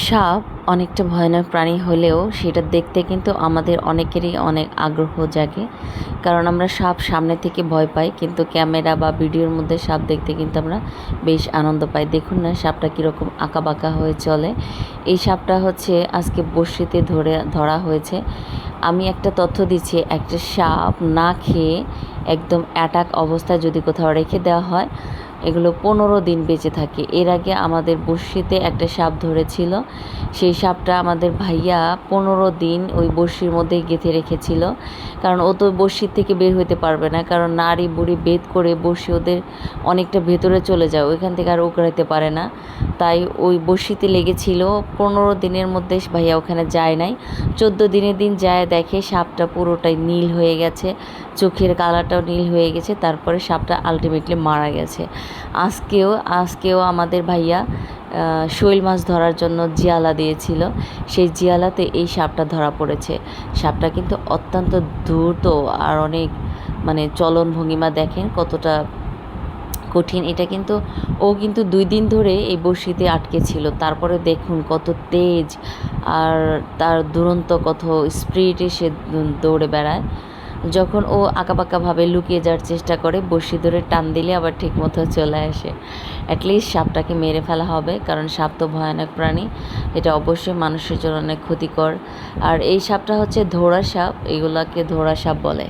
সাপ অনেকটা ভয়ানক প্রাণী হলেও সেটা দেখতে কিন্তু আমাদের অনেকেরই অনেক আগ্রহ জাগে। কারণ আমরা সাপ সামনে থেকে ভয় পাই, কিন্তু ক্যামেরা বা ভিডিওর মধ্যে সাপ দেখতে কিন্তু আমরা বেশ আনন্দ পাই। দেখুন না সাপটা কীরকম আঁকাবাঁকা হয়ে চলে। এই সাপটা হচ্ছে আজকে বড়শিতে ধরা হয়েছে। আমি একটা তথ্য দিচ্ছি, একটা সাপ না খেয়ে একদম অ্যাটাক অবস্থায় যদি কোথাও রেখে দেওয়া হয়, এগুলো 15 দিন বেঁচে থাকে। এর আগে আমাদের বড়শিতে একটা সাপ ধরেছিল। সেই সাপটা আমাদের ভাইয়া 15 দিন ওই বড়শির মধ্যেই গেঁথে রেখেছিল। কারণ ও তো বড়শির থেকে বের হতে পারবে না, কারণ নাড়ি বুড়ি বেদ করে বড়শি ওদের অনেকটা ভেতরে চলে যায়, ওইখান থেকে আর উকড়াইতে পারে না। তাই ওই বড়শিতে লেগেছিল। 15 দিনের মধ্যে ভাইয়া ওখানে যায় নাই। 14 দিনের দিন যায় দেখে সাপটা পুরোটাই নীল হয়ে গেছে, চোখের কালারটাও নীল হয়ে গেছে। তারপরে সাপটা আলটিমেটলি মারা গেছে। আজকেও আমাদের ভাইয়া শৈল মাছ ধরার জন্য জিয়ালা দিয়েছিল, সেই জিয়ালাতে এই সাপটা ধরা পড়েছে। সাপটা কিন্তু অত্যন্ত দ্রুত আর অনেক চলন ভঙ্গিমা দেখেন কতটা কঠিন। এটা কিন্তু ও কিন্তু 2 দিন ধরে এই বড়শিতে আটকে ছিল, তারপরে দেখুন কত তেজ আর তার দুরন্ত কত স্পিডে সে দৌড়ে বেড়ায়। যখন ও আঁকাবাঁকাভাবে লুকিয়ে যাওয়ার চেষ্টা করে, বড়শি ধরে টান দিলে আবার ঠিকমতো চলে আসে। অ্যাটলিস্ট সাপটাকে মেরে ফেলা হবে, কারণ সাপ তো ভয়ানক প্রাণী, এটা অবশ্যই মানুষের জন্য অনেক ক্ষতিকর। আর এই সাপটা হচ্ছে ধোড়া সাপ, এগুলাকে ধোড়া সাপ বলে।